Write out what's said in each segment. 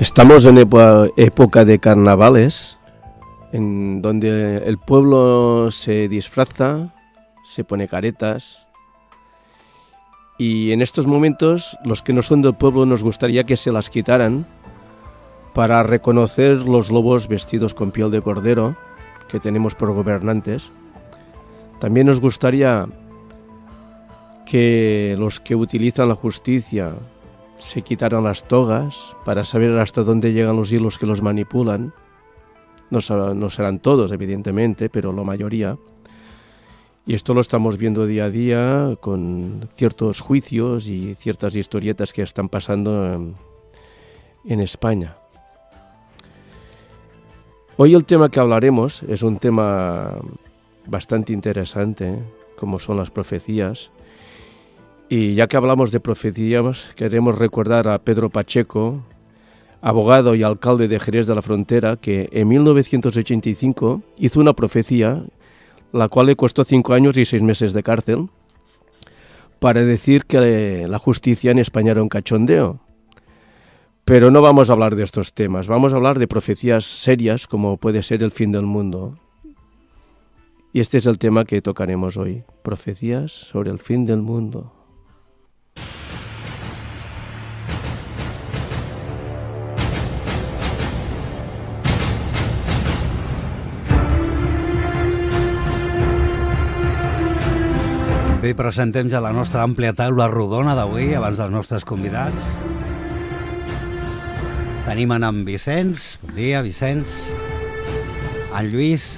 Estamos en época de carnavales, en donde el pueblo se disfraza, se pone caretas, y en estos momentos los que no son del pueblo nos gustaría que se las quitaran para reconocer los lobos vestidos con piel de cordero que tenemos por gobernantes. También nos gustaría que los que utilizan la justicia se quitaran las togas para saber hasta dónde llegan los hilos que los manipulan. No serán todos, evidentemente, pero la mayoría. Y esto lo estamos viendo día a día con ciertos juicios y ciertas historietas que están pasando en España. Hoy el tema que hablaremos es un tema bastante interesante, como son las profecías. Y ya que hablamos de profecías, queremos recordar a Pedro Pacheco, abogado y alcalde de Jerez de la Frontera, que en 1985 hizo una profecía, la cual le costó 5 años y 6 meses de cárcel, para decir que la justicia en España era un cachondeo. Pero no vamos a hablar de estos temas, vamos a hablar de profecías serias, como puede ser el fin del mundo. Y este es el tema que tocaremos hoy, profecías sobre el fin del mundo. Bé, presentem ja la nostra àmplia taula rodona d'avui, abans dels nostres convidats. Tenim en Vicenç, bon dia, Vicenç, en Lluís,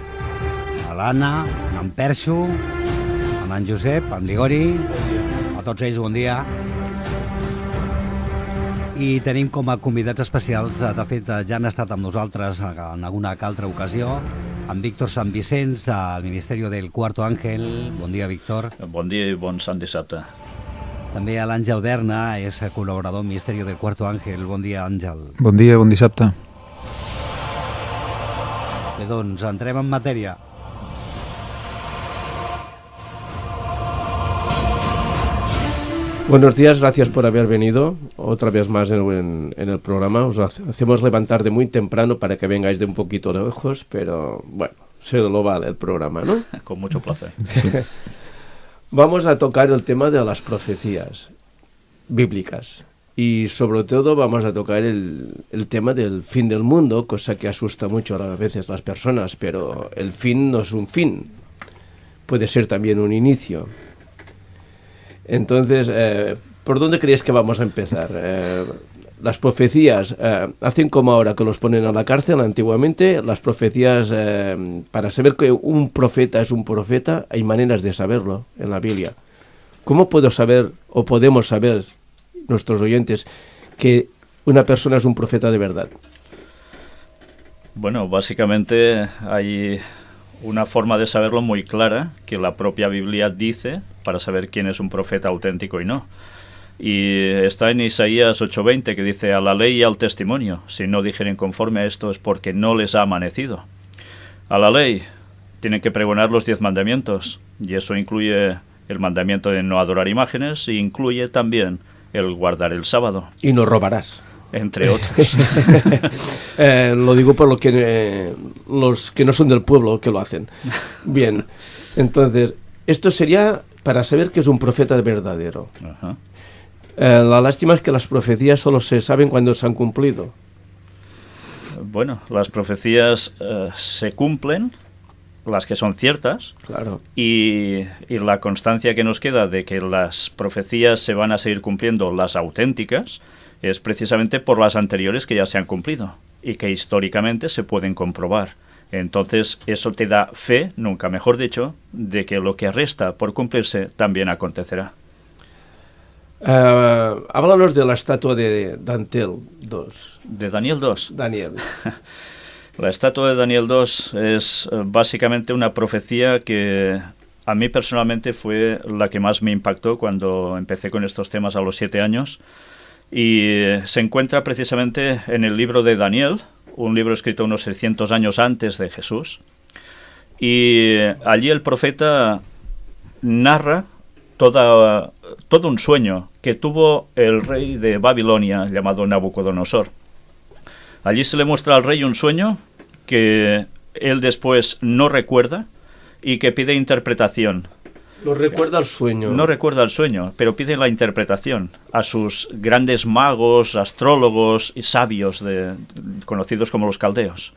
l'Anna, en Perxo, en Josep, en Ligori, a tots ells bon dia. I tenim com a convidats especials, de fet ja han estat amb nosaltres en alguna altra ocasió, en Víctor Sant Vicenç, del Ministeri del Cuarto Ángel. Bon dia, Víctor. Bon dia i bon Sant Dissabte. També l'Àngel Berna, és col·laborador del Ministeri del Cuarto Ángel. Bon dia, Àngel. Bon dia, bon dissabte. Bé, doncs entrem en matèria. Buenos días, gracias por haber venido otra vez más en el programa. Os hacemos levantar de muy temprano para que vengáis de un poquito lejos, pero bueno, se lo vale el programa, ¿no? Con mucho placer. Vamos a tocar el tema de las profecías bíblicas y sobre todo vamos a tocar el tema del fin del mundo, cosa que asusta mucho a veces a las personas, pero el fin no es un fin, puede ser también un inicio. Entonces, ¿por dónde creéis que vamos a empezar? Las profecías, hacen como ahora que los ponen a la cárcel. Antiguamente las profecías, para saber que un profeta es un profeta, hay maneras de saberlo en la Biblia. ¿Cómo puedo saber o podemos saber, nuestros oyentes, que una persona es un profeta de verdad? Bueno, básicamente hay una forma de saberlo muy clara, que la propia Biblia dice, para saber quién es un profeta auténtico y no. Y está en Isaías 8:20, que dice: a la ley y al testimonio, si no dijeren conforme a esto es porque no les ha amanecido. A la ley tienen que pregonar los 10 mandamientos, y eso incluye el mandamiento de no adorar imágenes, e incluye también el guardar el sábado. Y no robarás. Entre otros. Lo digo por los que no son del pueblo que lo hacen. Bien, entonces, esto sería para saber que es un profeta verdadero. Ajá. La lástima es que las profecías solo se saben cuando se han cumplido. Bueno, las profecías se cumplen, las que son ciertas, claro. Y la constancia que nos queda de que las profecías se van a seguir cumpliendo, las auténticas, es precisamente por las anteriores que ya se han cumplido y que históricamente se pueden comprobar. Entonces eso te da fe, nunca mejor dicho, de que lo que resta por cumplirse también acontecerá. Háblanos de la estatua de Daniel 2. ¿De Daniel 2? Daniel. La estatua de Daniel 2 es básicamente una profecía que a mí personalmente fue la que más me impactó cuando empecé con estos temas a los 7 años. Y se encuentra precisamente en el libro de Daniel, un libro escrito unos 600 años antes de Jesús. Y allí el profeta narra todo un sueño que tuvo el rey de Babilonia llamado Nabucodonosor. Allí se le muestra al rey un sueño que él después no recuerda y que pide interpretación. No recuerda el sueño. No recuerda el sueño, pero pide la interpretación a sus grandes magos, astrólogos y sabios conocidos como los caldeos.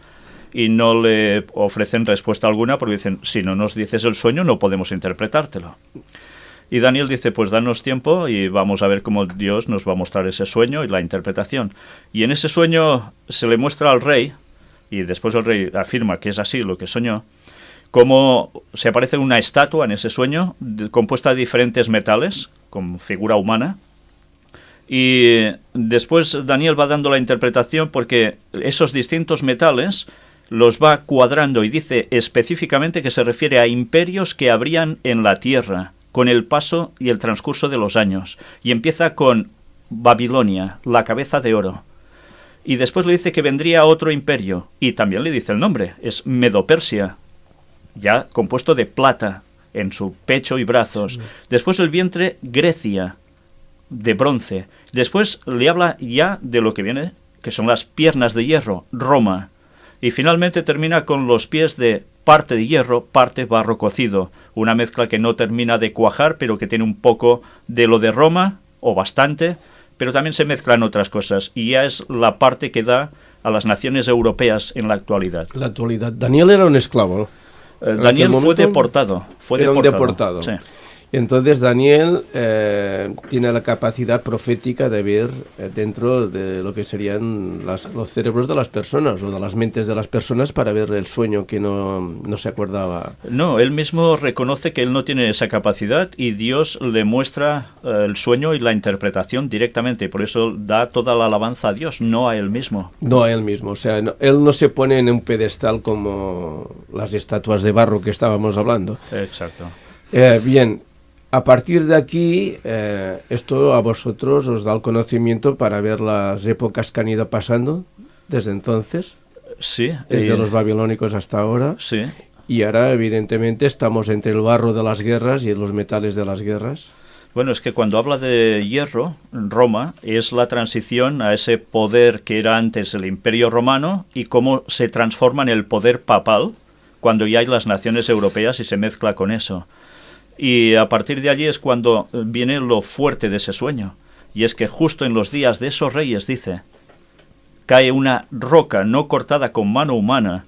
Y no le ofrecen respuesta alguna porque dicen, si no nos dices el sueño no podemos interpretártelo. Y Daniel dice, pues danos tiempo y vamos a ver cómo Dios nos va a mostrar ese sueño y la interpretación. Y en ese sueño se le muestra al rey, y después el rey afirma que es así lo que soñó, cómo se aparece una estatua en ese sueño compuesta de diferentes metales, con figura humana. Y después Daniel va dando la interpretación porque esos distintos metales los va cuadrando y dice específicamente que se refiere a imperios que habrían en la tierra con el paso y el transcurso de los años. Y empieza con Babilonia, la cabeza de oro. Y después le dice que vendría otro imperio, y también le dice el nombre, es Medo-Persia, ya compuesto de plata en su pecho y brazos. Sí. Después el vientre, Grecia, de bronce. Después le habla ya de lo que viene, que son las piernas de hierro, Roma. Y finalmente termina con los pies de parte de hierro, parte barro cocido. Una mezcla que no termina de cuajar, pero que tiene un poco de lo de Roma, o bastante, pero también se mezclan otras cosas. Y ya es la parte que da a las naciones europeas en la actualidad. La actualidad. Daniel era un esclavo. Daniel fue deportado. Era un deportado. Sí. Entonces Daniel tiene la capacidad profética de ver dentro de lo que serían los cerebros de las personas o de las mentes de las personas para ver el sueño que no se acordaba. No, él mismo reconoce que él no tiene esa capacidad y Dios le muestra el sueño y la interpretación directamente. Y por eso da toda la alabanza a Dios, no a él mismo. No a él mismo. O sea, él no se pone en un pedestal como las estatuas de barro que estábamos hablando. Exacto. Bien. A partir de aquí, esto a vosotros os da el conocimiento para ver las épocas que han ido pasando desde entonces. Sí. Desde los babilónicos hasta ahora. Sí. Y ahora, evidentemente, estamos entre el barro de las guerras y los metales de las guerras. Bueno, es que cuando habla de hierro, Roma, es la transición a ese poder que era antes el Imperio Romano y cómo se transforma en el poder papal cuando ya hay las naciones europeas y se mezcla con eso. Y a partir de allí es cuando viene lo fuerte de ese sueño. Y es que justo en los días de esos reyes, dice, cae una roca no cortada con mano humana,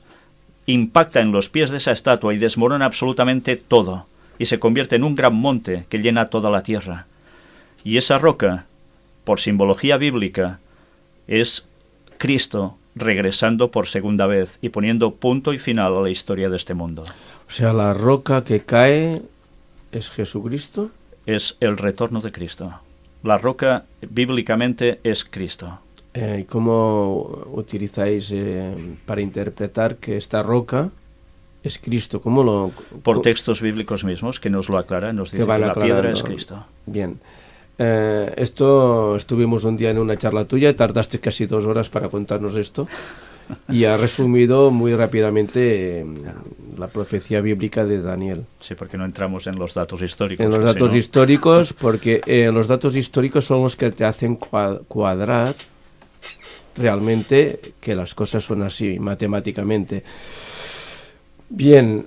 impacta en los pies de esa estatua y desmorona absolutamente todo. Y se convierte en un gran monte que llena toda la tierra. Y esa roca, por simbología bíblica, es Cristo regresando por segunda vez y poniendo punto y final a la historia de este mundo. O sea, la roca que cae... ¿Es Jesucristo? Es el retorno de Cristo. La roca, bíblicamente, es Cristo. ¿Y cómo utilizáis para interpretar que esta roca es Cristo? Por textos bíblicos mismos, que nos lo aclaran, nos dice que la piedra es Cristo. Bien. Esto estuvimos un día en una charla tuya, tardaste casi 2 horas para contarnos esto. Y ha resumido muy rápidamente la profecía bíblica de Daniel. Sí, porque no entramos en los datos históricos. En los datos históricos, porque los datos históricos son los que te hacen cuadrar realmente que las cosas son así, matemáticamente. Bien,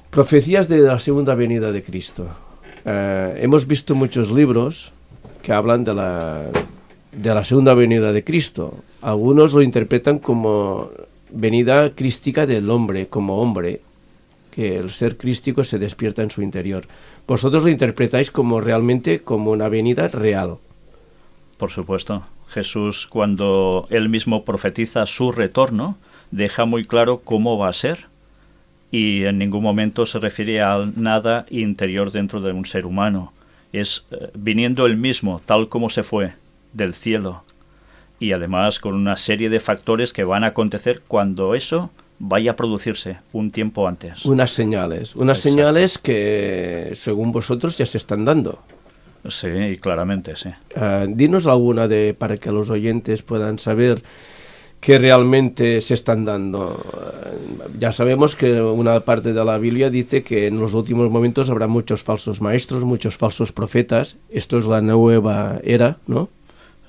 profecías de la segunda venida de Cristo. Hemos visto muchos libros que hablan de la segunda venida de Cristo. Algunos lo interpretan como venida crística del hombre, como hombre, que el ser crístico se despierta en su interior. Vosotros lo interpretáis como realmente como una venida real. Por supuesto. Jesús, cuando él mismo profetiza su retorno, deja muy claro cómo va a ser y en ningún momento se refiere a nada interior dentro de un ser humano. Es viniendo él mismo, tal como se fue, del cielo, y además con una serie de factores que van a acontecer cuando eso vaya a producirse un tiempo antes. Unas señales que según vosotros ya se están dando. Sí, claramente, sí. Dinos alguna para que los oyentes puedan saber que realmente se están dando. Ya sabemos que una parte de la Biblia dice que en los últimos momentos habrá muchos falsos maestros, muchos falsos profetas. Esto es la nueva era, ¿no?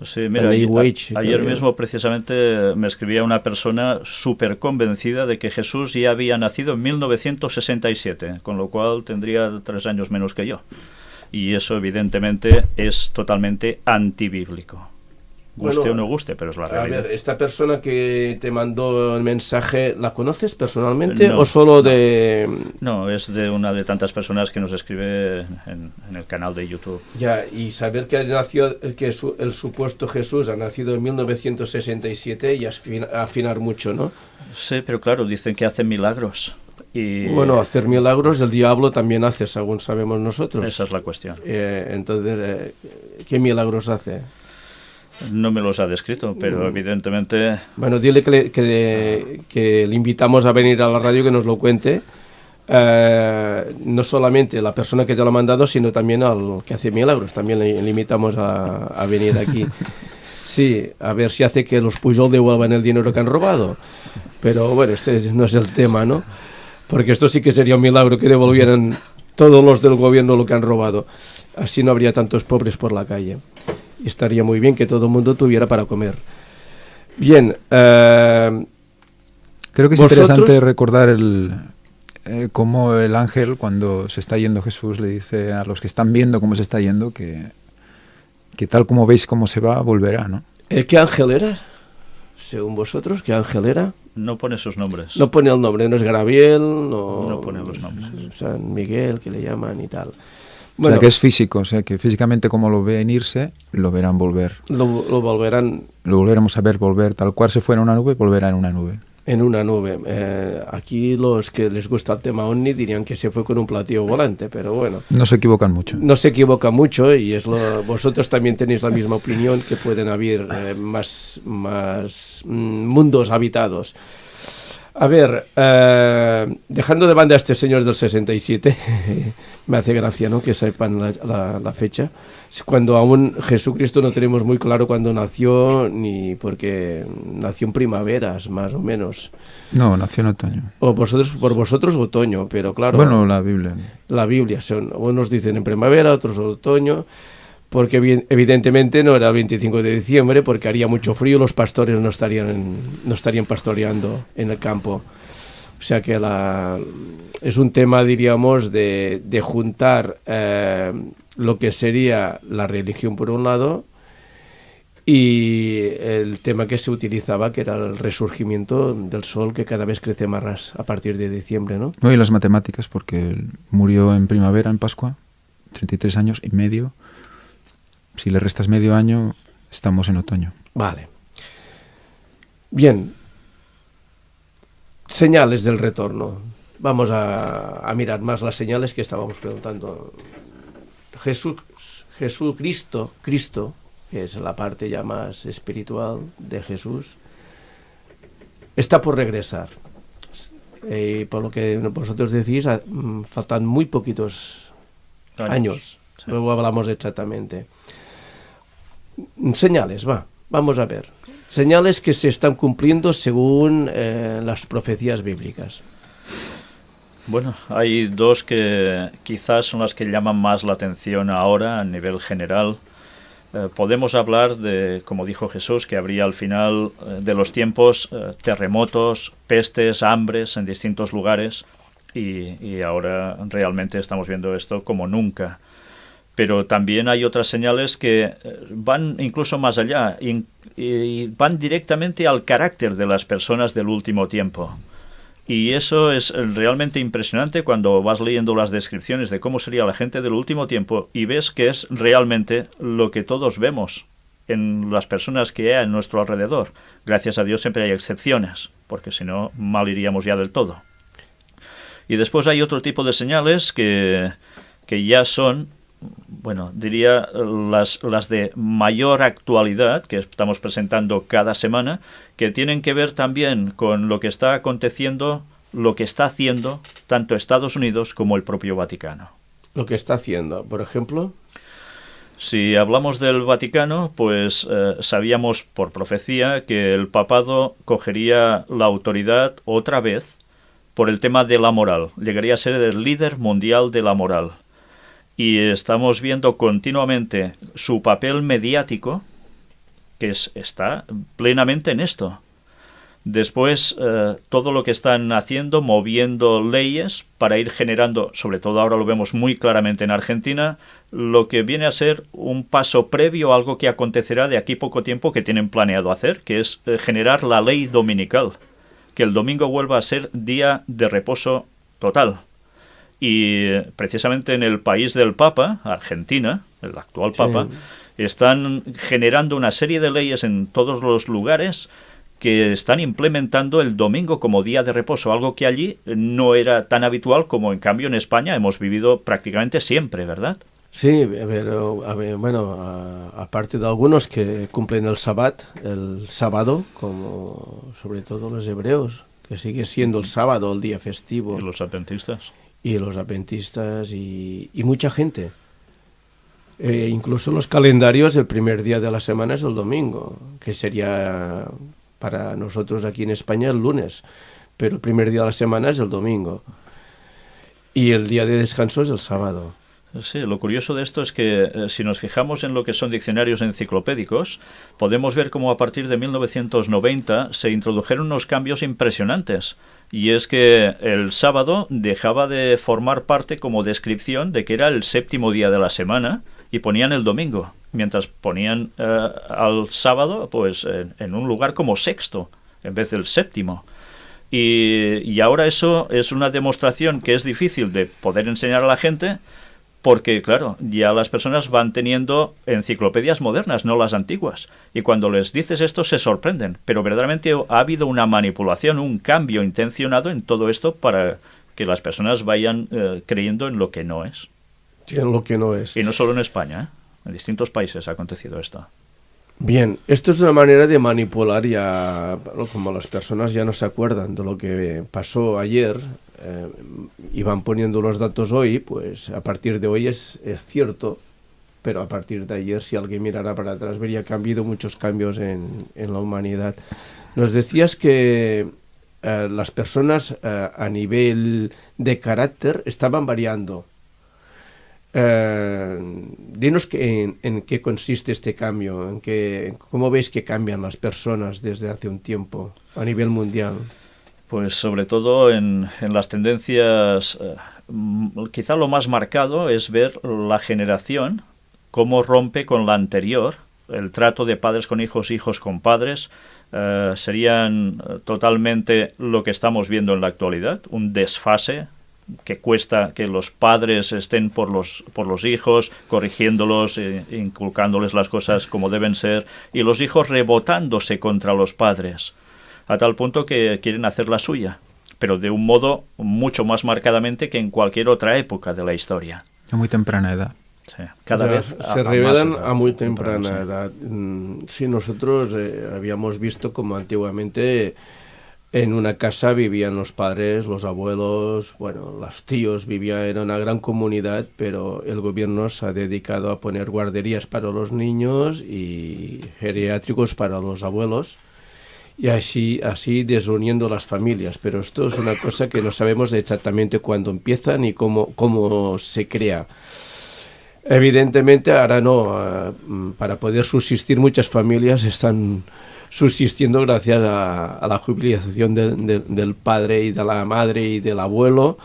Sí, mira, New Age, ayer mismo precisamente me escribía una persona súper convencida de que Jesús ya había nacido en 1967, con lo cual tendría 3 años menos que yo. Y eso evidentemente es totalmente antibíblico. Guste o no guste, pero es la realidad. A ver, esta persona que te mandó el mensaje, ¿la conoces personalmente No, o solo de...? No, es de una de tantas personas que nos escribe en el canal de YouTube. Ya, y saber que nació, que el supuesto Jesús ha nacido en 1967 y afinar mucho, ¿no? Sí, pero claro, dicen que hace milagros. Y bueno, hacer milagros el diablo también hace, según sabemos nosotros. esa es la cuestión. Entonces, ¿qué milagros hace? No me los ha descrito, pero evidentemente... Bueno, dile que le invitamos a venir a la radio, que nos lo cuente. No solamente la persona que te lo ha mandado, sino también al que hace milagros. También le invitamos a venir aquí. Sí, a ver si hace que los Pujol devuelvan el dinero que han robado. Pero bueno, este no es el tema, ¿no? Porque esto sí que sería un milagro, que devolvieran todos los del gobierno lo que han robado. Así no habría tantos pobres por la calle. Y estaría muy bien que todo el mundo tuviera para comer. Bien. Creo que es interesante recordar cómo el ángel, cuando se está yendo Jesús, le dice a los que están viendo cómo se está yendo que tal como veis cómo se va, volverá, ¿no? ¿Qué ángel era? Según vosotros, ¿qué ángel era? No pone sus nombres. No pone el nombre, no es Gabriel, no pone los nombres. San Miguel, que le llaman y tal. Bueno, o sea, que es físico, o sea, que físicamente como lo ven irse, lo verán volver. Lo volverán... Lo volveremos a ver volver, tal cual se fue en una nube, volverá en una nube. En una nube. Aquí los que les gusta el tema OVNI dirían que se fue con un platillo volante, pero bueno. No se equivocan mucho. No se equivoca mucho y vosotros también tenéis la misma opinión, que pueden haber más mundos habitados. A ver, dejando de banda a este señor del 67, me hace gracia, ¿no?, que sepan la fecha, cuando aún Jesucristo no tenemos muy claro cuándo nació, ni porque nació en primaveras, más o menos. No, nació en otoño. O por vosotros otoño, pero claro... Bueno, la Biblia. La Biblia, unos dicen en primavera, otros otoño... Porque evidentemente no era el 25 de diciembre, porque haría mucho frío, los pastores no estarían pastoreando en el campo. O sea que es un tema, diríamos, de juntar lo que sería la religión por un lado y el tema que se utilizaba, que era el resurgimiento del sol, que cada vez crece más a partir de diciembre, ¿no? No, y las matemáticas, porque él murió en primavera, en Pascua, 33 años y medio. Si le restas medio año, estamos en otoño. Vale. Bien. Señales del retorno. Vamos a mirar más las señales que estábamos preguntando. Cristo, que es la parte ya más espiritual de Jesús, está por regresar. Y por lo que vosotros decís, faltan muy poquitos años. Sí. Luego hablamos exactamente. Señales, vamos a ver. Señales que se están cumpliendo según las profecías bíblicas. Bueno, hay dos que quizás son las que llaman más la atención ahora a nivel general. Podemos hablar de, como dijo Jesús, que habría al final de los tiempos terremotos, pestes, hambres en distintos lugares y ahora realmente estamos viendo esto como nunca. Pero también hay otras señales que van incluso más allá y van directamente al carácter de las personas del último tiempo. Y eso es realmente impresionante cuando vas leyendo las descripciones de cómo sería la gente del último tiempo y ves que es realmente lo que todos vemos en las personas que hay a nuestro alrededor. Gracias a Dios siempre hay excepciones, porque si no, mal iríamos ya del todo. Y después hay otro tipo de señales que ya son... bueno, diría las de mayor actualidad que estamos presentando cada semana, que tienen que ver también con lo que está aconteciendo, lo que está haciendo tanto Estados Unidos como el propio Vaticano. Lo que está haciendo, por ejemplo... Si hablamos del Vaticano, pues sabíamos por profecía que el papado cogería la autoridad otra vez por el tema de la moral. Llegaría a ser el líder mundial de la moral. Y estamos viendo continuamente su papel mediático que está plenamente en esto. Después, todo lo que están haciendo, moviendo leyes para ir generando, sobre todo ahora lo vemos muy claramente en Argentina, lo que viene a ser un paso previo a algo que acontecerá de aquí poco tiempo que tienen planeado hacer, que es generar la ley dominical, que el domingo vuelva a ser día de reposo total. Y precisamente en el país del Papa, Argentina, el actual Papa, están generando una serie de leyes en todos los lugares que están implementando el domingo como día de reposo, algo que allí no era tan habitual como en cambio en España hemos vivido prácticamente siempre, ¿verdad? Sí, pero bueno, aparte de algunos que cumplen el sábado, como sobre todo los hebreos, que sigue siendo el sábado el día festivo. Y los adventistas. Y los adventistas y mucha gente. Incluso los calendarios, el primer día de la semana es el domingo, que sería para nosotros aquí en España el lunes, pero el primer día de la semana es el domingo. Y el día de descanso es el sábado. Sí, lo curioso de esto es que si nos fijamos en lo que son diccionarios enciclopédicos, podemos ver cómo a partir de 1990 se introdujeron unos cambios impresionantes. Y es que el sábado dejaba de formar parte como descripción de que era el séptimo día de la semana y ponían el domingo, mientras ponían al sábado pues en un lugar como sexto en vez del séptimo. Y ahora eso es una demostración que es difícil de poder enseñar a la gente porque, claro, ya las personas van teniendo enciclopedias modernas, no las antiguas. Y cuando les dices esto se sorprenden. Pero verdaderamente ha habido una manipulación, un cambio intencionado en todo esto para que las personas vayan creyendo en lo que no es. Sí, en lo que no es. Y no solo en España, en distintos países ha acontecido esto. Bien, esto es una manera de manipular ya, como las personas ya no se acuerdan de lo que pasó ayer, y van poniendo los datos hoy, pues a partir de hoy es cierto, pero a partir de ayer, si alguien mirara para atrás, vería que ha habido muchos cambios en la humanidad. Nos decías que las personas a nivel de carácter estaban variando. Dinos en qué consiste este cambio, cómo veis que cambian las personas desde hace un tiempo a nivel mundial. Pues sobre todo en las tendencias, quizá lo más marcado es ver la generación, cómo rompe con la anterior, el trato de padres con hijos, hijos con padres, serían totalmente lo que estamos viendo en la actualidad, un desfase que cuesta que los padres estén por los hijos, corrigiéndolos, inculcándoles las cosas como deben ser, y los hijos rebotándose contra los padres, a tal punto que quieren hacer la suya, pero de un modo mucho más marcadamente que en cualquier otra época de la historia. A muy temprana edad. Sí, cada vez se revelan a muy temprana edad. Sí, nosotros habíamos visto como antiguamente en una casa vivían los padres, los abuelos, bueno, los tíos vivían, era una gran comunidad, pero el gobierno se ha dedicado a poner guarderías para los niños y geriátricos para los abuelos, y así desuniendo las familias. Pero esto es una cosa que no sabemos exactamente cuándo empiezan y cómo se crea. Evidentemente ahora no, para poder subsistir muchas familias están subsistiendo gracias a la jubilación del padre y de la madre y del abuelo,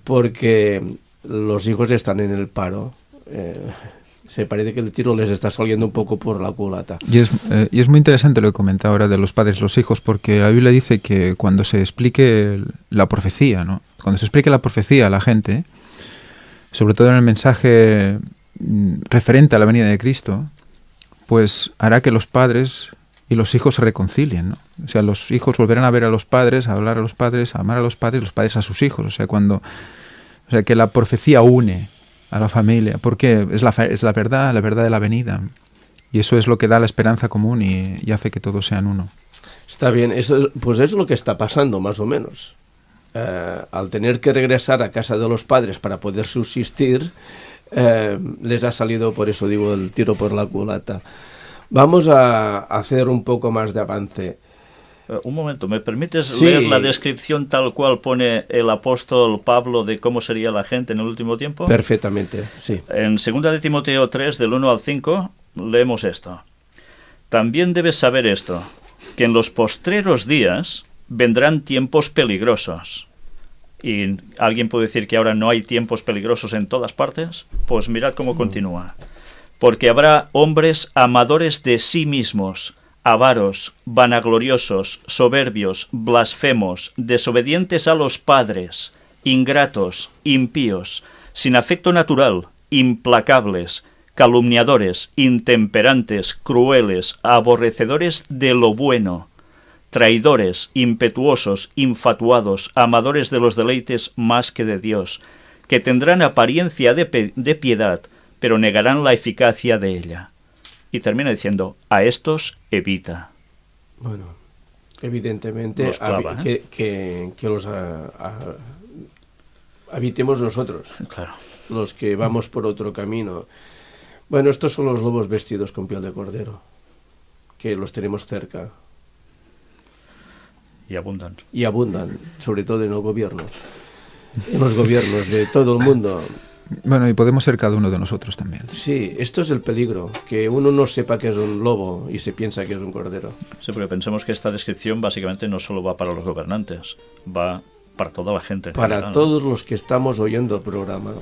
porque los hijos están en el paro. Se parece que el tiro les está saliendo un poco por la culata. Y es muy interesante lo que comenta ahora de los padres y los hijos, porque la Biblia dice que cuando se explique la profecía, ¿no? Cuando se explique la profecía a la gente, sobre todo en el mensaje referente a la venida de Cristo, pues hará que los padres y los hijos se reconcilien, ¿no? O sea, los hijos volverán a ver a los padres, a hablar a los padres, a amar a los padres a sus hijos. O sea, que la profecía une a la familia, porque es la verdad de la venida. Y eso es lo que da la esperanza común y hace que todos sean uno. Está bien, pues es lo que está pasando, más o menos. Al tener que regresar a casa de los padres para poder subsistir, les ha salido, por eso digo, el tiro por la culata. Vamos a hacer un poco más de avance. Un momento, ¿me permites leer la descripción tal cual pone el apóstol Pablo de cómo sería la gente en el último tiempo? Perfectamente, sí. En 2 de Timoteo 3, del 1 al 5, leemos esto. también debes saber esto, que en los postreros días vendrán tiempos peligrosos. ¿Y alguien puede decir que ahora no hay tiempos peligrosos en todas partes? Pues mirad cómo continúa. Porque habrá hombres amadores de sí mismos, avaros, vanagloriosos, soberbios, blasfemos, desobedientes a los padres, ingratos, impíos, sin afecto natural, implacables, calumniadores, intemperantes, crueles, aborrecedores de lo bueno, traidores, impetuosos, infatuados, amadores de los deleites más que de Dios, que tendrán apariencia de piedad, pero negarán la eficacia de ella. Y termina diciendo, a estos evita. Bueno, evidentemente Los clava, que los habitemos nosotros, claro, los que vamos por otro camino. Bueno, estos son los lobos vestidos con piel de cordero, que los tenemos cerca. Y abundan. Y abundan, sobre todo en el gobierno, en los gobiernos de todo el mundo. Bueno, y podemos ser cada uno de nosotros también. Sí, esto es el peligro, que uno no sepa que es un lobo y se piensa que es un cordero. Sí, porque pensemos que esta descripción básicamente no solo va para los gobernantes, va para toda la gente. Para general, todos los que estamos oyendo el programa.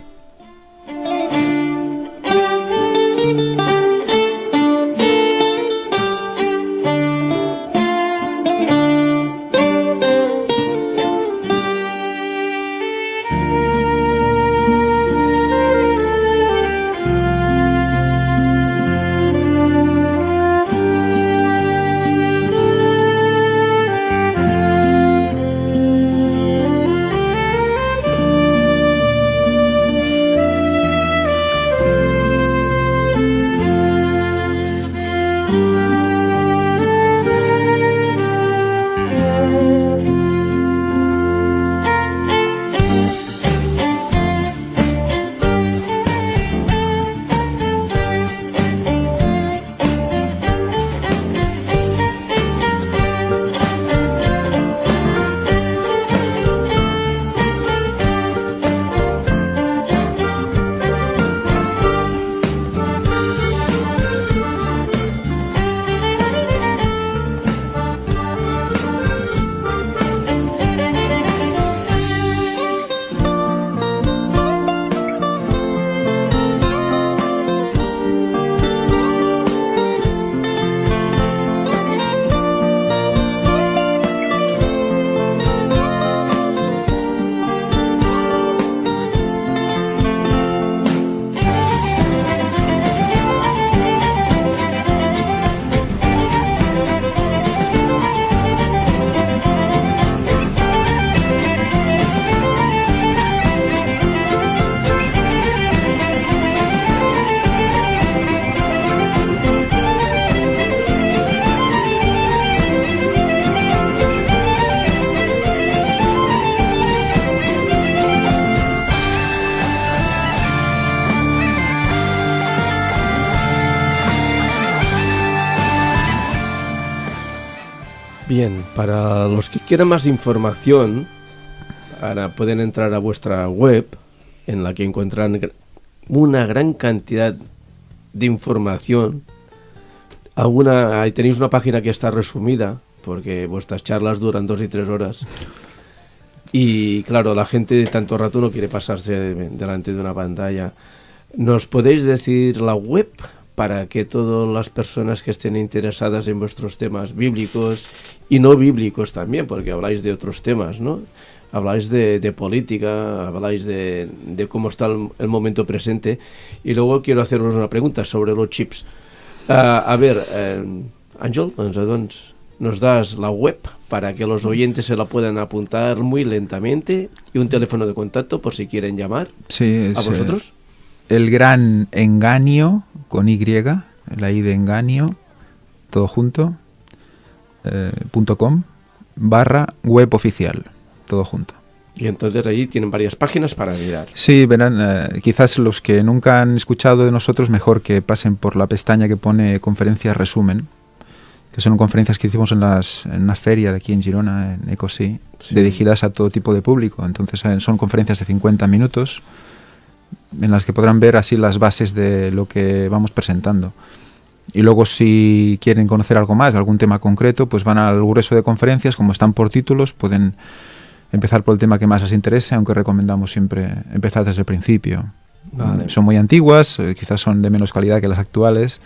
Bien, para los que quieran más información, ahora pueden entrar a vuestra web, en la que encuentran una gran cantidad de información. Ahí tenéis una página que está resumida, porque vuestras charlas duran 2 y 3 horas. Y claro, la gente tanto rato no quiere pasarse delante de una pantalla. ¿Nos podéis decir la web para que todas las personas que estén interesadas en vuestros temas bíblicos y no bíblicos también, porque habláis de otros temas, ¿no? Habláis de política, habláis de cómo está el momento presente, y luego quiero haceros una pregunta sobre los chips. A ver, Àngel, doncs, nos das la web para que los oyentes se la puedan apuntar muy lentamente y un teléfono de contacto por si quieren llamar. Sí, es, ¿a vosotros? El Gran Engaño, con Y, la I de engaño, todo junto, .com/web oficial, todo junto. Y entonces allí tienen varias páginas para mirar. Sí, verán, quizás los que nunca han escuchado de nosotros, mejor que pasen por la pestaña que pone conferencias resumen, que son conferencias que hicimos en una feria de aquí en Girona, en Ecosí, sí, dirigidas a todo tipo de público. Entonces son conferencias de 50 minutos en las que podrán ver así las bases de lo que vamos presentando. Y luego si quieren conocer algo más, algún tema concreto, pues van al grueso de conferencias, como están por títulos, pueden empezar por el tema que más les interese, aunque recomendamos siempre empezar desde el principio. Vale. Son muy antiguas, quizás son de menos calidad que las actuales,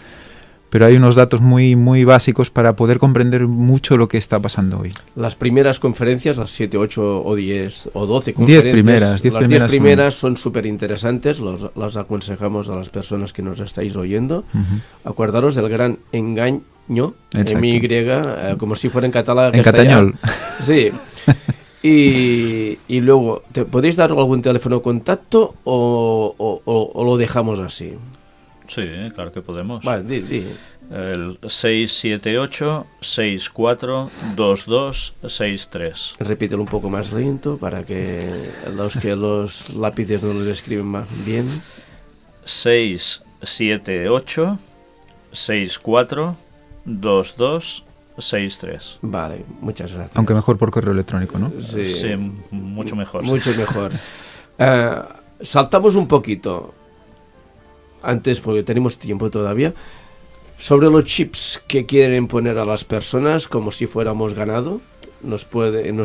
pero hay unos datos muy, muy básicos para poder comprender mucho lo que está pasando hoy. Las primeras conferencias, las 7, 8 o 10 o 12 conferencias, 10 primeras son súper interesantes, las aconsejamos a las personas que nos estáis oyendo. Acordaros del gran engaño, MY, como si fuera en catalán. En catañol. Sí. Y luego, ¿podéis dar algún teléfono de contacto o lo dejamos así? Sí, claro que podemos. Vale, di. El 678-642263. Repítelo un poco más lento para que los lápices no les escriben más bien. 678-642263. Vale, muchas gracias. Aunque mejor por correo electrónico, ¿no? Sí, mucho mejor. Mucho mejor. Saltamos un poquito. Antes, porque tenemos tiempo todavía, sobre los chips que quieren poner a las personas como si fuéramos ganado. Nos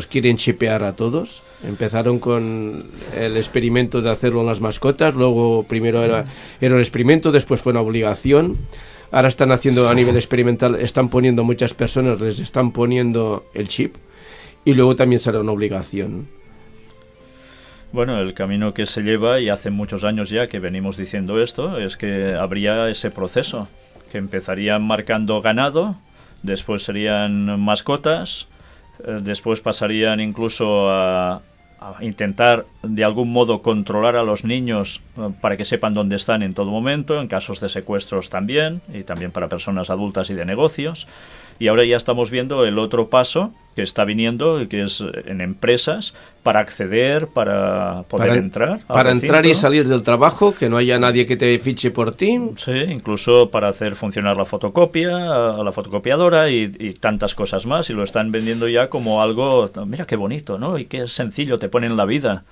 quieren chipear a todos. Empezaron con el experimento de hacerlo en las mascotas, luego primero era un experimento, después fue una obligación. Ahora están haciendo a nivel experimental, están poniendo muchas personas, les están poniendo el chip y luego también será una obligación. Bueno, el camino que se lleva, y hace muchos años ya que venimos diciendo esto, es que habría ese proceso, que empezarían marcando ganado, después serían mascotas, después pasarían incluso a intentar de algún modo controlar a los niños para que sepan dónde están en todo momento, en casos de secuestros también, y también para personas adultas y de negocios. Y ahora ya estamos viendo el otro paso que está viniendo, que es en empresas, para acceder, para poder entrar. Para entrar y salir del trabajo, que no haya nadie que te fiche por ti. Sí, incluso para hacer funcionar la fotocopia, la fotocopiadora y tantas cosas más. Y lo están vendiendo ya como algo, mira qué bonito, ¿no? Y qué sencillo te ponen la vida.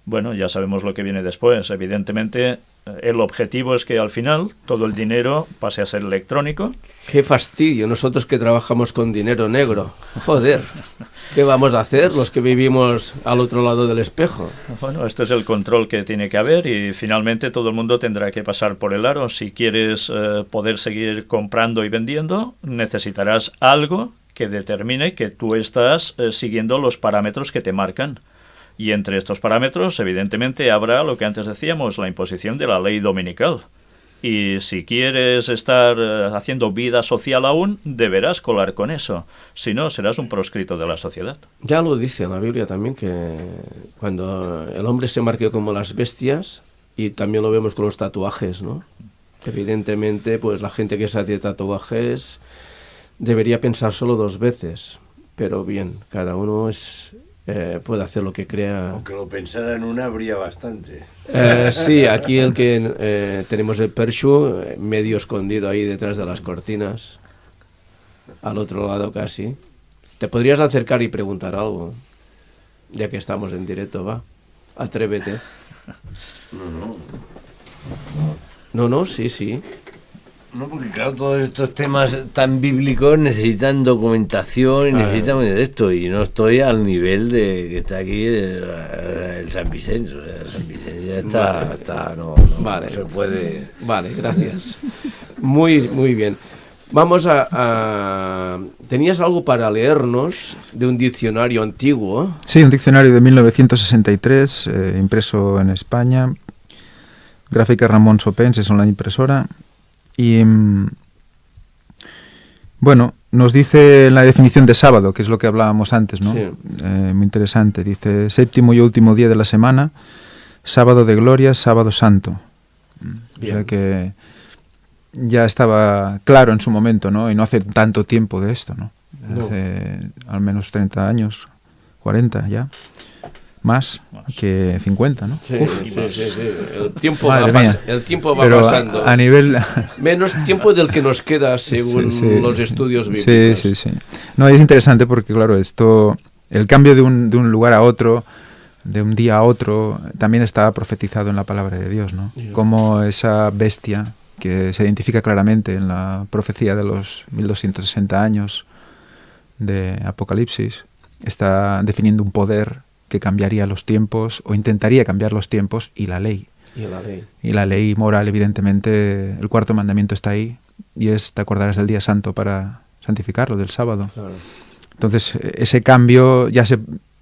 Bueno, ya sabemos lo que viene después. Evidentemente, el objetivo es que al final todo el dinero pase a ser electrónico. ¡Qué fastidio! Nosotros que trabajamos con dinero negro. Joder, ¿qué vamos a hacer los que vivimos al otro lado del espejo? Bueno, este es el control que tiene que haber y finalmente todo el mundo tendrá que pasar por el aro. Si quieres poder seguir comprando y vendiendo, necesitarás algo que determine que tú estás siguiendo los parámetros que te marcan. Y entre estos parámetros, evidentemente, habrá lo que antes decíamos, la imposición de la ley dominical. Y si quieres estar haciendo vida social aún, deberás colar con eso. Si no, serás un proscrito de la sociedad. Ya lo dice la Biblia también, que cuando el hombre se marque como las bestias, y también lo vemos con los tatuajes, ¿no? Evidentemente, pues la gente que se hace tatuajes debería pensar solo 2 veces. Pero bien, cada uno puede hacer lo que crea. Aunque lo pensara en una, habría bastante. Sí, aquí el que tenemos el Perchu medio escondido ahí detrás de las cortinas, al otro lado casi. Te podrías acercar y preguntar algo, ya que estamos en directo, va. Atrévete. No, sí. No, porque claro, todos estos temas tan bíblicos necesitan documentación y necesitan de esto, y no estoy al nivel de que está aquí el San Vicente. O sea, el San Vicente ya está no vale. Se puede. Vale, gracias. Muy bien. Vamos ¿Tenías algo para leernos de un diccionario antiguo? Sí, un diccionario de 1963, impreso en España. Gráfica Ramón Sopens es la impresora. Y bueno, nos dice la definición de sábado, que es lo que hablábamos antes, ¿no? Sí. Muy interesante. Dice, 7º y último día de la semana, sábado de gloria, sábado santo. Bien. O sea que ya estaba claro en su momento, ¿no? Y no hace tanto tiempo de esto, ¿no? Hace al menos 30 años, 40 ya. Más que 50, ¿no? Sí. El tiempo va pero pasando. A nivel... Menos tiempo del que nos queda según los estudios bíblicos. Sí. No, es interesante porque, claro, el cambio de un lugar a otro, de un día a otro, también está profetizado en la palabra de Dios, ¿no? Como esa bestia que se identifica claramente en la profecía de los 1260 años de Apocalipsis, está definiendo un poder que cambiaría los tiempos, o intentaría cambiar los tiempos, y la ley. Y la ley moral, evidentemente, el cuarto mandamiento está ahí, y es: te acordarás del día santo para santificarlo, del sábado. Claro. Entonces, ese cambio ya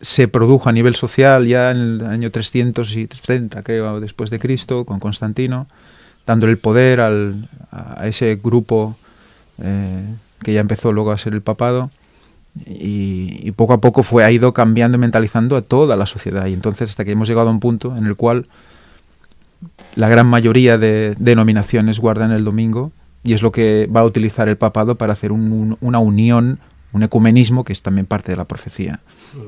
se produjo a nivel social ya en el año 330, creo, después de Cristo, con Constantino, dándole el poder a ese grupo que ya empezó luego a ser el papado, y poco a poco ha ido cambiando y mentalizando a toda la sociedad, y entonces hasta que hemos llegado a un punto en el cual la gran mayoría de denominaciones guardan el domingo, y es lo que va a utilizar el papado para hacer una unión, un ecumenismo, que es también parte de la profecía,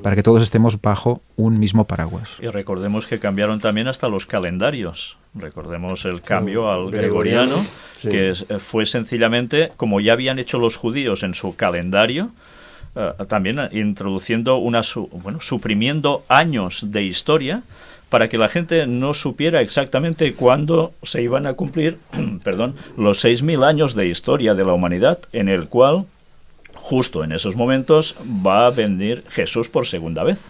para que todos estemos bajo un mismo paraguas. Y recordemos que cambiaron también hasta los calendarios. Recordemos el cambio al gregoriano, sí, que fue sencillamente, como ya habían hecho los judíos en su calendario, también introduciendo suprimiendo años de historia para que la gente no supiera exactamente cuándo se iban a cumplir los 6.000 años de historia de la humanidad, en el cual justo en esos momentos va a venir Jesús por segunda vez.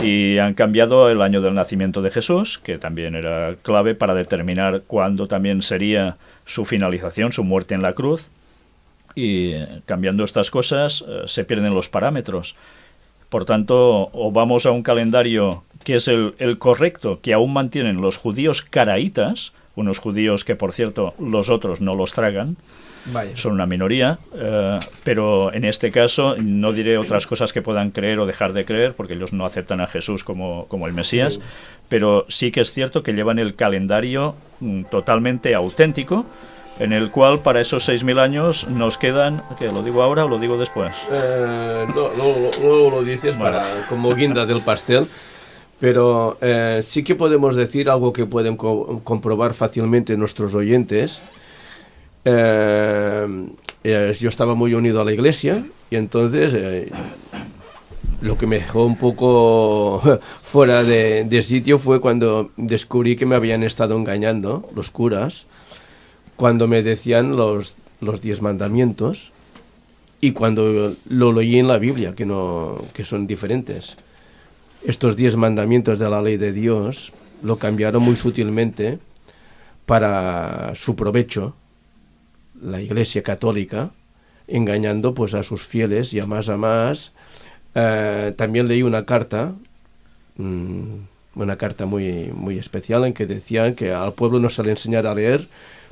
Y han cambiado el año del nacimiento de Jesús, que también era clave para determinar cuándo también sería su finalización, su muerte en la cruz. Y cambiando estas cosas se pierden los parámetros. Por tanto, o vamos a un calendario que es el correcto, que aún mantienen los judíos caraítas, unos judíos que, por cierto, los otros no los tragan. Vaya. Son una minoría, pero en este caso no diré otras cosas que puedan creer o dejar de creer, porque ellos no aceptan a Jesús como el Mesías, sí, pero sí que es cierto que llevan el calendario totalmente auténtico, en el cual para esos 6.000 años nos quedan, ¿qué, lo digo ahora o lo digo después? Luego lo dices, bueno, como guinda del pastel. Pero sí que podemos decir algo que pueden comprobar fácilmente nuestros oyentes. Yo estaba muy unido a la iglesia, y entonces lo que me dejó un poco fuera de sitio fue cuando descubrí que me habían estado engañando los curas, cuando me decían los 10 mandamientos, y cuando lo leí en la Biblia, que son diferentes. Estos 10 mandamientos de la ley de Dios lo cambiaron muy sutilmente para su provecho, la Iglesia Católica, engañando pues a sus fieles, y a más. También leí una carta muy, muy especial, en que decían que al pueblo no se le enseñara a leer,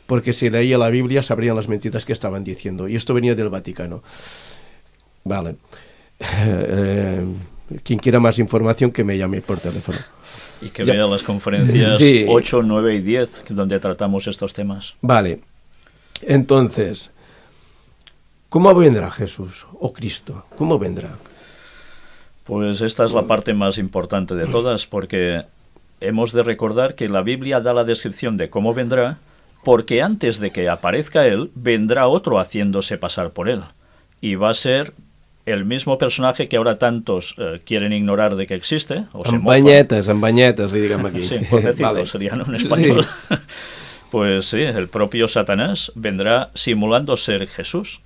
porque si leía la Biblia sabrían las mentiras que estaban diciendo, y esto venía del Vaticano. Vale. Quien quiera más información, que me llame por teléfono. Y que vea las conferencias, sí, 8, 9 y 10, donde tratamos estos temas. Vale. Entonces, ¿cómo vendrá Jesús o Cristo? ¿Cómo vendrá? Pues esta es la parte más importante de todas, porque hemos de recordar que la Biblia da la descripción de cómo vendrá, porque antes de que aparezca Él, vendrá otro haciéndose pasar por Él. Y va a ser el mismo personaje que ahora tantos quieren ignorar de que existe. En bañetes, dígame aquí. Sí, por decirlo, vale, sería en español. Sí. Pues sí, el propio Satanás vendrá simulando ser Jesús,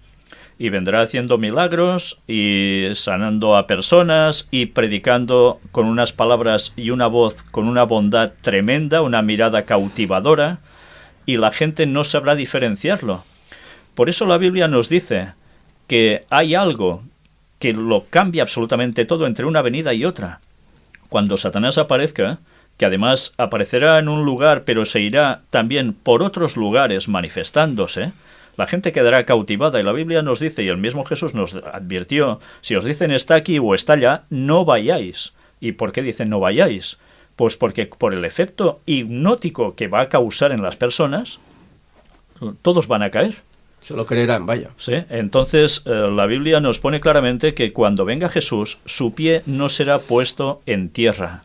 y vendrá haciendo milagros y sanando a personas y predicando con unas palabras y una voz con una bondad tremenda, una mirada cautivadora, y la gente no sabrá diferenciarlo. Por eso la Biblia nos dice que hay algo que lo cambia absolutamente todo entre una venida y otra. Cuando Satanás aparezca, que además aparecerá en un lugar, pero se irá también por otros lugares manifestándose, la gente quedará cautivada, y la Biblia nos dice, y el mismo Jesús nos advirtió, si os dicen está aquí o está allá, no vayáis. ¿Y por qué dicen no vayáis? Pues porque por el efecto hipnótico que va a causar en las personas, todos van a caer. Se lo creerán, vaya. Sí, entonces la Biblia nos pone claramente que cuando venga Jesús, su pie no será puesto en tierra.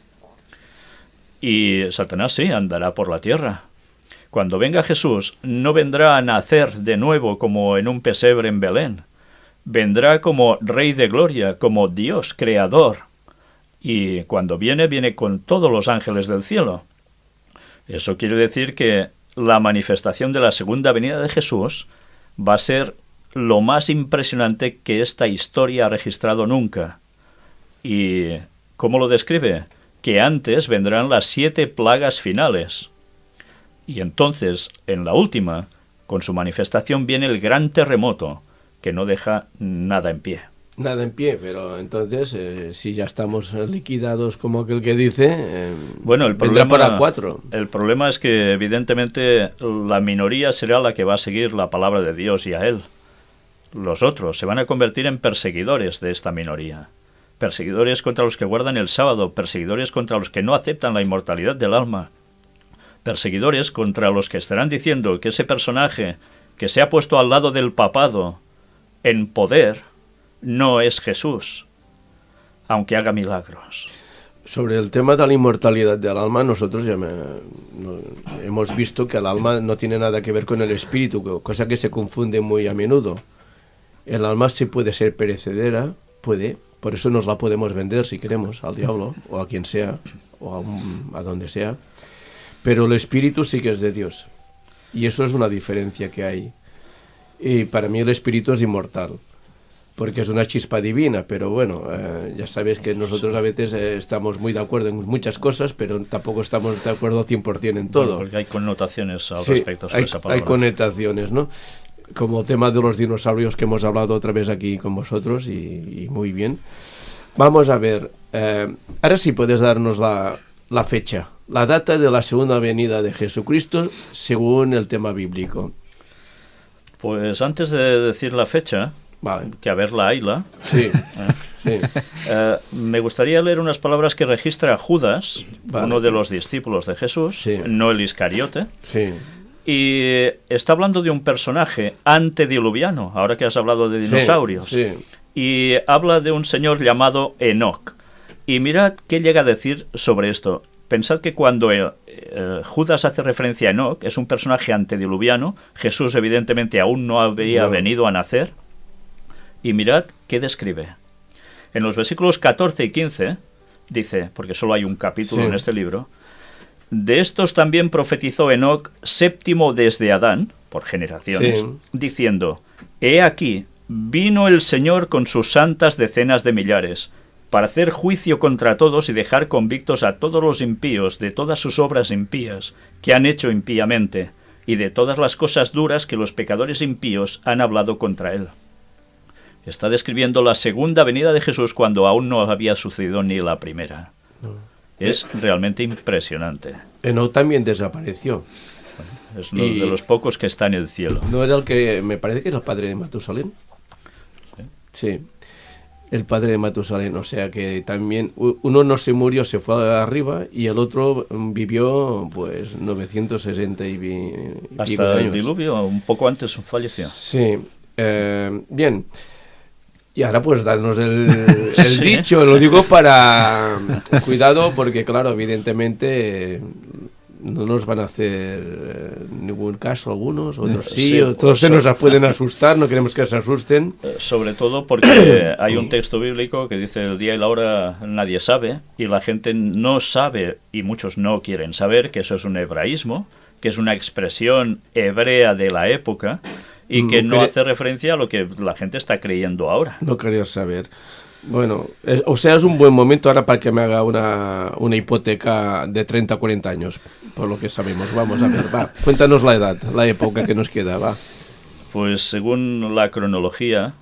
Y Satanás sí andará por la tierra. Cuando venga Jesús, no vendrá a nacer de nuevo como en un pesebre en Belén. Vendrá como Rey de Gloria, como Dios, Creador. Y cuando viene con todos los ángeles del cielo. Eso quiere decir que la manifestación de la segunda venida de Jesús va a ser lo más impresionante que esta historia ha registrado nunca. ¿Y cómo lo describe? Que antes vendrán las 7 plagas finales. Y entonces, en la última, con su manifestación viene el gran terremoto, que no deja nada en pie. Nada en pie, pero entonces, si ya estamos liquidados como aquel que dice, bueno, el vendrá problema, para 4. El problema es que, evidentemente, la minoría será la que va a seguir la palabra de Dios y a Él. Los otros se van a convertir en perseguidores de esta minoría. Perseguidores contra los que guardan el sábado, perseguidores contra los que no aceptan la inmortalidad del alma, perseguidores contra los que estarán diciendo que ese personaje que se ha puesto al lado del papado en poder no es Jesús, aunque haga milagros. Sobre el tema de la inmortalidad del alma, nosotros ya hemos visto que el alma no tiene nada que ver con el espíritu, cosa que se confunde muy a menudo. El alma sí puede ser perecedera, puede, por eso nos la podemos vender si queremos al diablo o a quien sea o a donde sea, pero el espíritu sí que es de Dios y eso es una diferencia que hay. Y para mí el espíritu es inmortal porque es una chispa divina, pero bueno, ya sabéis que nosotros a veces estamos muy de acuerdo en muchas cosas, pero tampoco estamos de acuerdo 100% en todo. Bueno, porque hay connotaciones al respecto sobre esa palabra. Hay connotaciones, ¿no? Como el tema de los dinosaurios que hemos hablado otra vez aquí con vosotros y muy bien. Vamos a ver, ahora sí puedes darnos la fecha, la data de la segunda venida de Jesucristo según el tema bíblico. Pues antes de decir la fecha, vale, que a ver la hayla, sí, sí. Me gustaría leer unas palabras que registra Judas, vale, uno de los discípulos de Jesús, sí, no el Iscariote. Sí. Y está hablando de un personaje antediluviano, ahora que has hablado de dinosaurios. Sí, sí. Y habla de un señor llamado Enoc. Y mirad qué llega a decir sobre esto. Pensad que cuando Judas hace referencia a Enoc, es un personaje antediluviano. Jesús evidentemente aún no había venido a nacer. Y mirad qué describe. En los versículos 14 y 15, dice, porque solo hay un capítulo en este libro, de estos también profetizó Enoc, séptimo desde Adán, por generaciones, diciendo, he aquí, vino el Señor con sus santas decenas de millares, para hacer juicio contra todos y dejar convictos a todos los impíos de todas sus obras impías que han hecho impíamente, y de todas las cosas duras que los pecadores impíos han hablado contra él. Está describiendo la segunda venida de Jesús cuando aún no había sucedido ni la primera. Es realmente impresionante. Enoc también desapareció. Es uno de los pocos que está en el cielo. ¿No era el que, me parece que era el padre de Matusalén? Sí, el padre de Matusalén. O sea que también uno no se murió, se fue arriba, y el otro vivió pues 960 y hasta años. El diluvio, un poco antes falleció. Sí, bien. Y ahora pues darnos el dicho, lo digo para cuidado porque claro, evidentemente no nos van a hacer ningún caso algunos, otros sí, otros se nos pueden asustar, no queremos que se asusten. Sobre todo porque hay un texto bíblico que dice el día y la hora nadie sabe y la gente no sabe y muchos no quieren saber que eso es un hebraísmo, que es una expresión hebrea de la época y que no hace referencia a lo que la gente está creyendo ahora. No quería saber. Bueno, es un buen momento ahora para que me haga una hipoteca de 30 o 40 años, por lo que sabemos. Vamos a ver, va. Cuéntanos la edad, la época que nos queda, va. Pues según la cronología,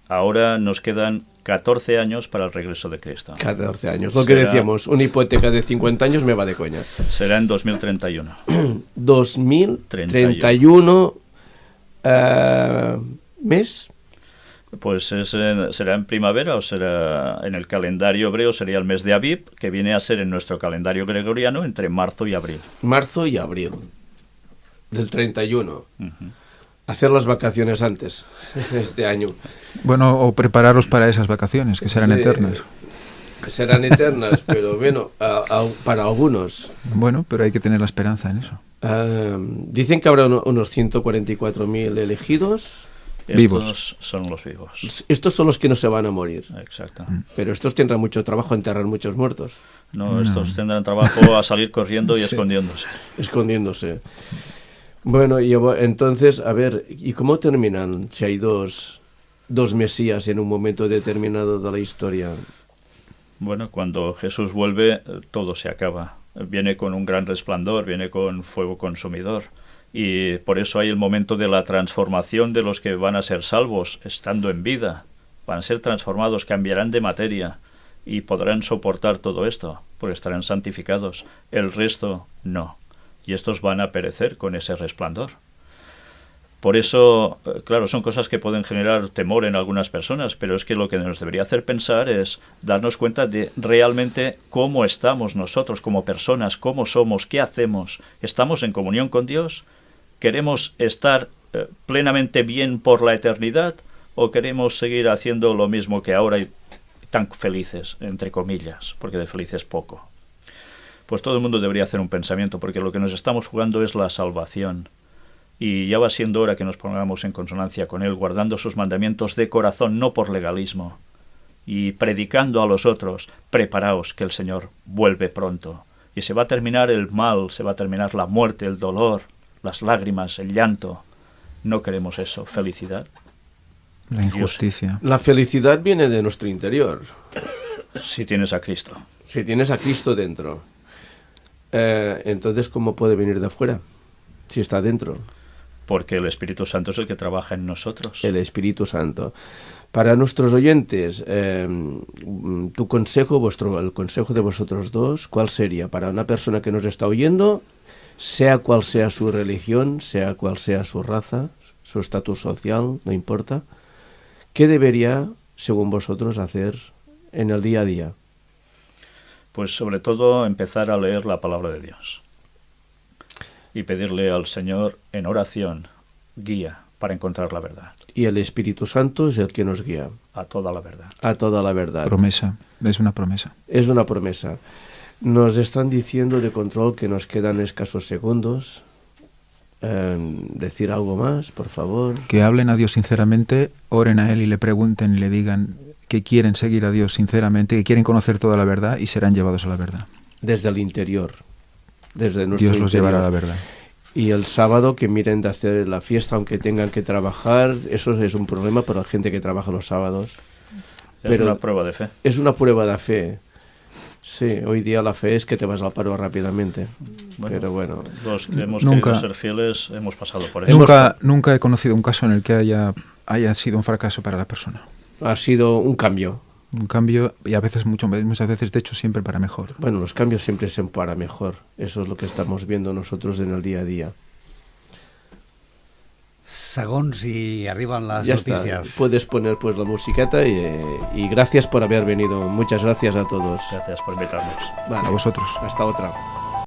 ahora nos quedan 14 años para el regreso de Cristo. 14 años, lo que decíamos, una hipoteca de 50 años me va de coña. Será en 2031. 2031 mes. Pues será en primavera o será en el calendario hebreo, sería el mes de Aviv, que viene a ser en nuestro calendario gregoriano entre marzo y abril. Marzo y abril del 31. Hacer las vacaciones antes este año. Bueno, o prepararos para esas vacaciones, que serán eternas. Serán eternas, pero bueno, para algunos. Bueno, pero hay que tener la esperanza en eso. Dicen que habrá unos 144.000 elegidos. Estos son los vivos. Estos son los que no se van a morir. Exacto. Pero estos tendrán mucho trabajo a enterrar muchos muertos. No, estos tendrán trabajo a salir corriendo y escondiéndose. Escondiéndose. Bueno, entonces, a ver, ¿y cómo terminan si hay dos Mesías en un momento determinado de la historia? Bueno, cuando Jesús vuelve, todo se acaba. Viene con un gran resplandor, viene con fuego consumidor. Y por eso hay el momento de la transformación de los que van a ser salvos, estando en vida. Van a ser transformados, cambiarán de materia y podrán soportar todo esto, porque estarán santificados. El resto no. Y estos van a perecer con ese resplandor. Por eso, claro, son cosas que pueden generar temor en algunas personas, pero es que lo que nos debería hacer pensar es darnos cuenta de realmente cómo estamos nosotros como personas, cómo somos, qué hacemos. ¿Estamos en comunión con Dios? ¿Queremos estar plenamente bien por la eternidad? ¿O queremos seguir haciendo lo mismo que ahora y tan felices, entre comillas, porque de felices poco? Pues todo el mundo debería hacer un pensamiento, porque lo que nos estamos jugando es la salvación. Y ya va siendo hora que nos pongamos en consonancia con Él, guardando sus mandamientos de corazón, no por legalismo, y predicando a los otros: preparaos que el Señor vuelve pronto. Y se va a terminar el mal, se va a terminar la muerte, el dolor, las lágrimas, el llanto. No queremos eso. Felicidad. La injusticia. La felicidad viene de nuestro interior. Si tienes a Cristo. Si tienes a Cristo dentro. Entonces, ¿cómo puede venir de afuera? Si está dentro. Porque el Espíritu Santo es el que trabaja en nosotros. El Espíritu Santo. Para nuestros oyentes, tu consejo, el consejo de vosotros dos, ¿cuál sería? Para una persona que nos está oyendo, sea cual sea su religión, sea cual sea su raza, su estatus social, no importa, ¿qué debería, según vosotros, hacer en el día a día? Pues sobre todo empezar a leer la palabra de Dios y pedirle al Señor en oración guía para encontrar la verdad. Y el Espíritu Santo es el que nos guía. A toda la verdad. A toda la verdad. Promesa, es una promesa. Es una promesa. Nos están diciendo de control que nos quedan escasos segundos. Decir algo más, por favor. Que hablen a Dios sinceramente, oren a Él y le pregunten y le digan que quieren seguir a Dios sinceramente, que quieren conocer toda la verdad y serán llevados a la verdad. Desde el interior. Desde nuestro Dios los interior. llevará a la verdad. Y el sábado que miren de hacer la fiesta aunque tengan que trabajar. Eso es un problema para la gente que trabaja los sábados. Es una prueba de fe. Es una prueba de fe. Sí, hoy día la fe es que te vas al paro rápidamente. Bueno, pero bueno. Los que hemos querido ser fieles hemos pasado por eso. Nunca he conocido un caso en el que haya sido un fracaso para la persona. Ha sido un cambio. Un cambio, y a veces, muchas veces, de hecho, siempre para mejor. Bueno, los cambios siempre son para mejor. Eso es lo que estamos viendo nosotros en el día a día. Segons si arriben las ya noticias. Está. Puedes poner pues la musiqueta y gracias por haber venido. Muchas gracias a todos. Gracias por invitarnos. Vale. A vosotros. Hasta otra.